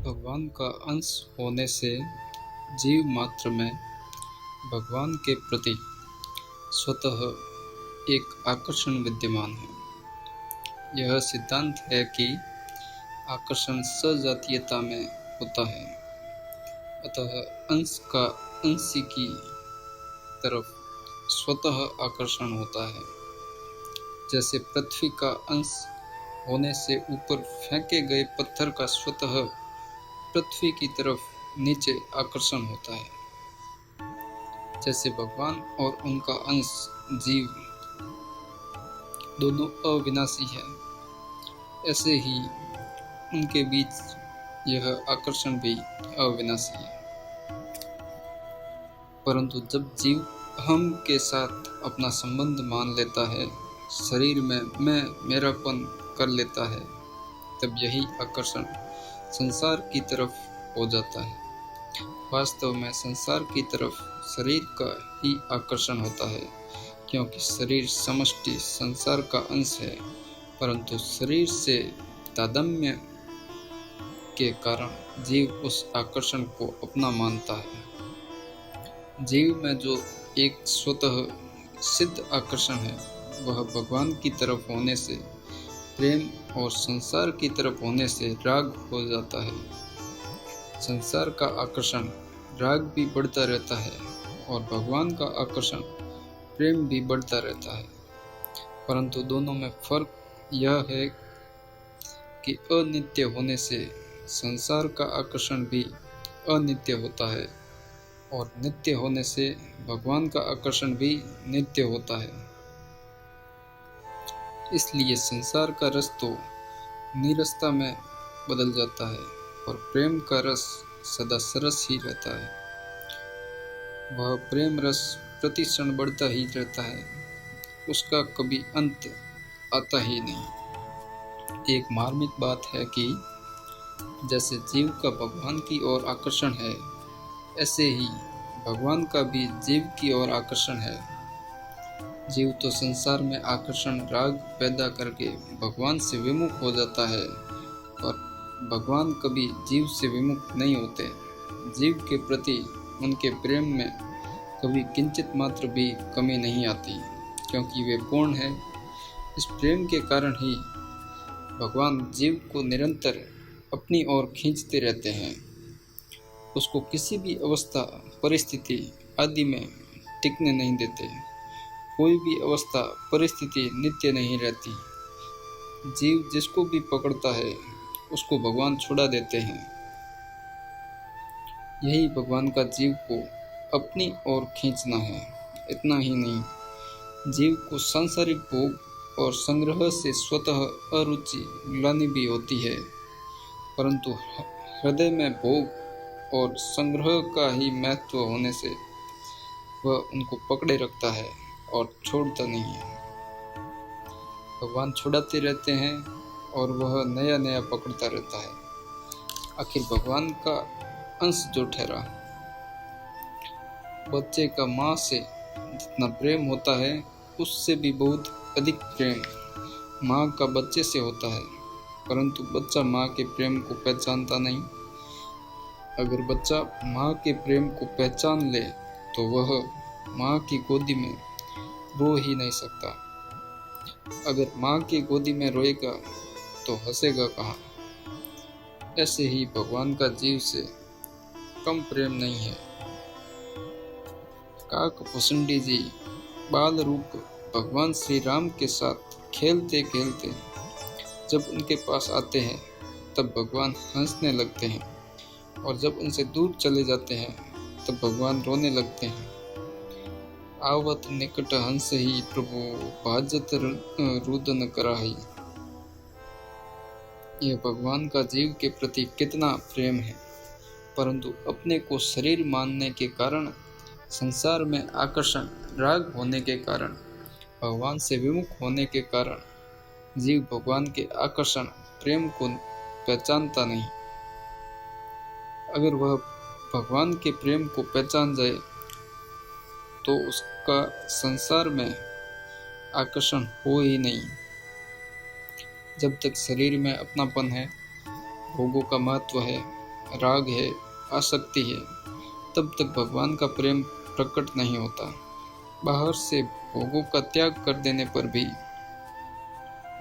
भगवान का अंश होने से जीव मात्र में भगवान के प्रति स्वतः एक आकर्षण विद्यमान है। यह सिद्धांत है कि आकर्षण सजातीयता में होता है, अतः अंश का अंशी की तरफ स्वतः आकर्षण होता है। जैसे पृथ्वी का अंश होने से ऊपर फेंके गए पत्थर का स्वतः पृथ्वी की तरफ नीचे आकर्षण होता है। जैसे भगवान और उनका अंश जीव दोनों अविनाशी है, ऐसे ही उनके बीच यह आकर्षण भी अविनाशी है। परंतु जब जीव अहम के साथ अपना संबंध मान लेता है, शरीर में मैं मेरापन कर लेता है, तब यही आकर्षण संसार की तरफ हो जाता है। वास्तव में संसार की तरफ शरीर का ही आकर्षण होता है, क्योंकि शरीर समष्टि संसार का अंश है, परंतु शरीर से तादात्म्य के कारण जीव उस आकर्षण को अपना मानता है। जीव में जो एक स्वतः सिद्ध आकर्षण है, वह भगवान की तरफ होने से प्रेम और संसार की तरफ होने से राग हो जाता है। संसार का आकर्षण राग भी बढ़ता रहता है और भगवान का आकर्षण प्रेम भी बढ़ता रहता है, परंतु दोनों में फर्क यह है कि अनित्य होने से संसार का आकर्षण भी अनित्य होता है और नित्य होने से भगवान का आकर्षण भी नित्य होता है। इसलिए संसार का रस तो नीरसता में बदल जाता है और प्रेम का रस सदा सरस ही रहता है। वह प्रेम रस प्रति क्षण बढ़ता ही रहता है, उसका कभी अंत आता ही नहीं। एक मार्मिक बात है कि जैसे जीव का भगवान की ओर आकर्षण है, ऐसे ही भगवान का भी जीव की ओर आकर्षण है। जीव तो संसार में आकर्षण राग पैदा करके भगवान से विमुख हो जाता है, पर भगवान कभी जीव से विमुख नहीं होते। जीव के प्रति उनके प्रेम में कभी किंचित मात्र भी कमी नहीं आती, क्योंकि वे पूर्ण है। इस प्रेम के कारण ही भगवान जीव को निरंतर अपनी ओर खींचते रहते हैं। उसको किसी भी अवस्था परिस्थिति आदि में टिकने नहीं देते। कोई भी अवस्था परिस्थिति नित्य नहीं रहती। जीव जिसको भी पकड़ता है, उसको भगवान छुड़ा देते हैं। यही भगवान का जीव को अपनी ओर खींचना है। इतना ही नहीं, जीव को सांसारिक भोग और संग्रह से स्वतः अरुचि ग्लानि भी होती है, परंतु हृदय में भोग और संग्रह का ही महत्व होने से वह उनको पकड़े रखता है और छोड़ता नहीं है। भगवान छुड़ाते रहते हैं और वह नया नया पकड़ता रहता है। आखिर भगवान का अंश जो ठहरा, बच्चे का माँ से जितना प्रेम होता है, उससे भी बहुत अधिक प्रेम माँ का बच्चे से होता है, परंतु बच्चा माँ के प्रेम को पहचानता नहीं। अगर बच्चा माँ के प्रेम को पहचान ले तो वह माँ की गोदी में रो ही नहीं सकता। अगर माँ की गोदी में रोएगा तो हंसेगा कहाँ। ऐसे ही भगवान का जीव से कम प्रेम नहीं है। काकभूषुंडी जी बाल रूप भगवान श्री राम के साथ खेलते खेलते जब उनके पास आते हैं, तब भगवान हंसने लगते हैं, और जब उनसे दूर चले जाते हैं तब भगवान रोने लगते हैं। आवत निकट हंस ही प्रभु भाजत रुदन कराही। यह भगवान का जीव के प्रति कितना प्रेम है, परंतु अपने को शरीर मानने के कारण, संसार में आकर्षण राग होने के कारण, भगवान से विमुख होने के कारण जीव भगवान के आकर्षण प्रेम को पहचानता नहीं। अगर वह भगवान के प्रेम को पहचान जाए तो उसका संसार में आकर्षण हो ही नहीं। जब तक शरीर में अपनापन है, भोगों का महत्व है, राग है, आसक्ति है, तब तक भगवान का प्रेम प्रकट नहीं होता। बाहर से भोगों का त्याग कर देने पर भी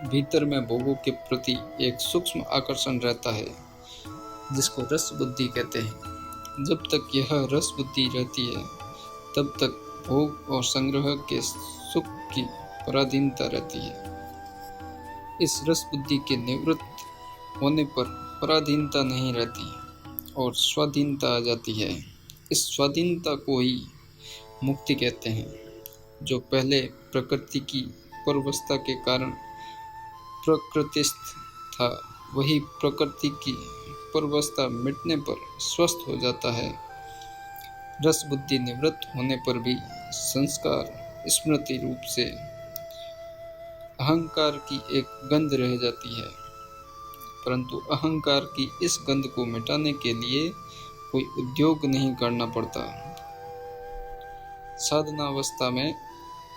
भीतर में भोगों के प्रति एक सूक्ष्म आकर्षण रहता है, जिसको रस बुद्धि कहते हैं। जब तक यह रस बुद्धि रहती है, तब तक भोग और संग्रह के सुख की पराधीनता रहती है। इस रस बुद्धि के निवृत्त होने पर पराधीनता नहीं रहती और स्वाधीनता आ जाती है। इस स्वाधीनता को ही मुक्ति कहते हैं। जो पहले प्रकृति की पूर्वावस्था के कारण प्रकृतिस्थ था, वही प्रकृति की पूर्वावस्था मिटने पर स्वस्थ हो जाता है। रस बुद्धि निवृत्त होने पर भी संस्कार स्मृति रूप से अहंकार की एक गंध रह जाती है, परंतु अहंकार की इस गंध को मिटाने के लिए कोई उद्योग नहीं करना पड़ता। साधनावस्था में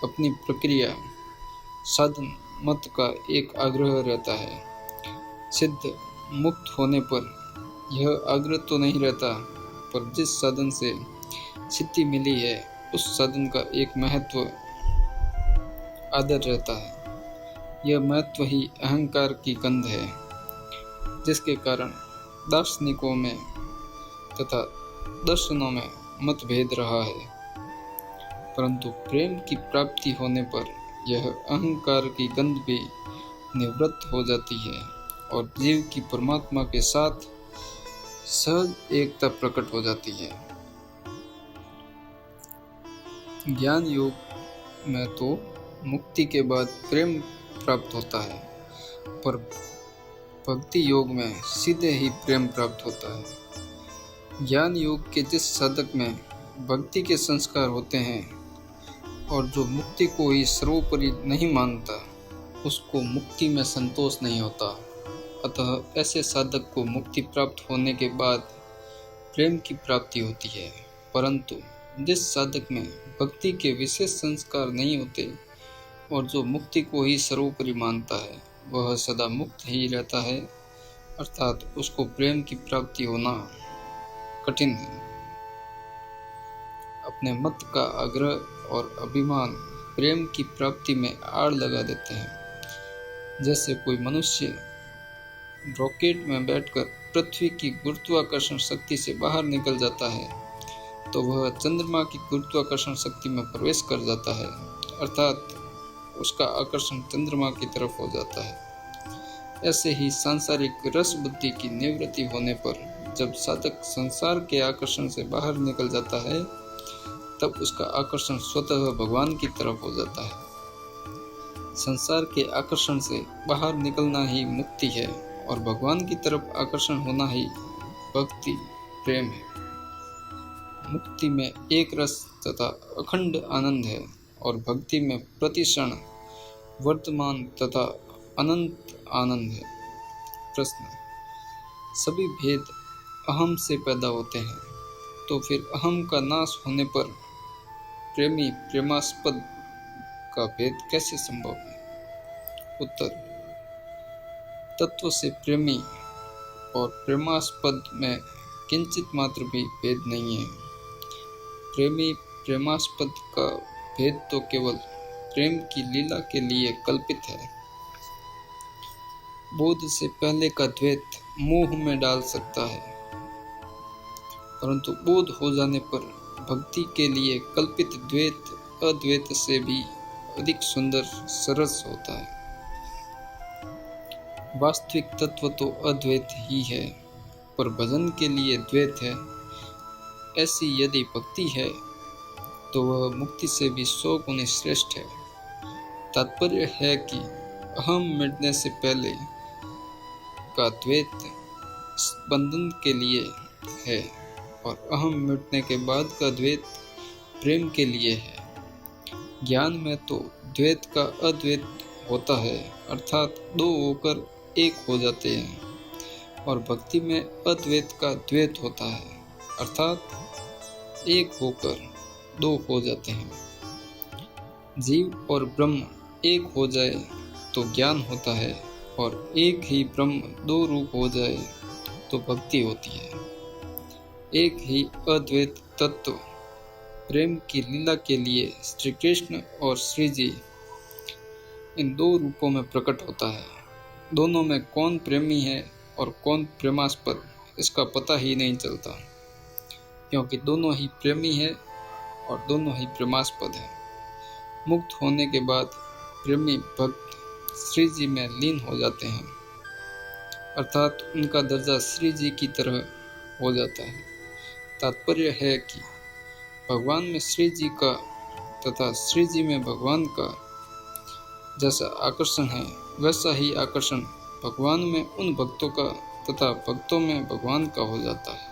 अपनी प्रक्रिया साधन मत का एक आग्रह रहता है। सिद्ध मुक्त होने पर यह आग्रह तो नहीं रहता, पर जिस साधन से सिद्धि मिली है उस साधन का एक महत्व आदर रहता है। यह महत्व ही अहंकार की गंध है, जिसके कारण दार्शनिकों में तथा दर्शनों में मतभेद रहा है। परंतु प्रेम की प्राप्ति होने पर यह अहंकार की गंध भी निवृत्त हो जाती है और जीव की परमात्मा के साथ सहज एकता प्रकट हो जाती है। ज्ञान योग में तो मुक्ति के बाद प्रेम प्राप्त होता है, पर भक्ति योग में सीधे ही प्रेम प्राप्त होता है। ज्ञान योग के जिस साधक में भक्ति के संस्कार होते हैं और जो मुक्ति को ही सर्वोपरि नहीं मानता, उसको मुक्ति में संतोष नहीं होता। अतः ऐसे साधक को मुक्ति प्राप्त होने के बाद प्रेम की प्राप्ति होती है। परंतु जिस साधक में भक्ति के विशेष संस्कार नहीं होते और जो मुक्ति को ही सर्वोपरि मानता है, वह सदा मुक्त ही रहता है, अर्थात उसको प्रेम की प्राप्ति होना कठिन है। अपने मत का आग्रह और अभिमान प्रेम की प्राप्ति में आड़ लगा देते हैं। जैसे कोई मनुष्य रॉकेट में बैठकर पृथ्वी की गुरुत्वाकर्षण शक्ति से बाहर निकल जाता है, तो वह चंद्रमा की गुरुत्वाकर्षण शक्ति में प्रवेश कर जाता है, अर्थात उसका आकर्षण चंद्रमा की तरफ हो जाता है। ऐसे ही सांसारिक रस बुद्धि की निवृत्ति होने पर जब साधक संसार के आकर्षण से बाहर निकल जाता है, तब उसका आकर्षण स्वतः भगवान की तरफ हो जाता है। संसार के आकर्षण से बाहर निकलना ही मुक्ति है और भगवान की तरफ आकर्षण होना ही भक्ति प्रेम है। मुक्ति में एक रस तथा अखंड आनंद है और भक्ति में प्रतिक्षण वर्तमान तथा अनंत आनंद है। प्रश्न: सभी भेद अहम से पैदा होते हैं, तो फिर अहम का नाश होने पर प्रेमी प्रेमास्पद का भेद कैसे संभव है? उत्तर: तत्व से प्रेमी और प्रेमास्पद में किंचित मात्र भी भेद नहीं है। प्रेमी प्रेमास्पद का भेद तो केवल प्रेम की लीला के लिए कल्पित है। बोध से पहले का द्वैत मोह में डाल सकता है, परंतु बोध हो जाने पर भक्ति के लिए कल्पित द्वैत अद्वैत से भी अधिक सुंदर सरस होता है। वास्तविक तत्व तो अद्वैत ही है, पर भजन के लिए द्वैत है। ऐसी यदि भक्ति है तो वह मुक्ति से भी 100 गुने श्रेष्ठ है। तात्पर्य है कि अहम मिटने से पहले का द्वैत बंधन के लिए है और अहम मिटने के बाद का द्वैत प्रेम के लिए है। ज्ञान में तो द्वैत का अद्वैत होता है, अर्थात दो होकर एक हो जाते हैं, और भक्ति में अद्वैत का द्वैत होता है, अर्थात एक होकर दो हो जाते हैं। जीव और ब्रह्म एक हो जाए तो ज्ञान होता है, और एक ही ब्रह्म दो रूप हो जाए तो भक्ति होती है। एक ही अद्वैत तत्व प्रेम की लीला के लिए श्री कृष्ण और श्री जी इन दो रूपों में प्रकट होता है। दोनों में कौन प्रेमी है और कौन प्रेमास्पद इसका पता ही नहीं चलता, क्योंकि दोनों ही प्रेमी है और दोनों ही प्रेमास्पद है। मुक्त होने के बाद प्रेमी भक्त श्री जी में लीन हो जाते हैं, अर्थात उनका दर्जा श्री जी की तरह हो जाता है। तात्पर्य है कि भगवान में श्री जी का तथा श्री जी में भगवान का जैसा आकर्षण है, वैसा ही आकर्षण भगवान में उन भक्तों का तथा भक्तों में भगवान का हो जाता है।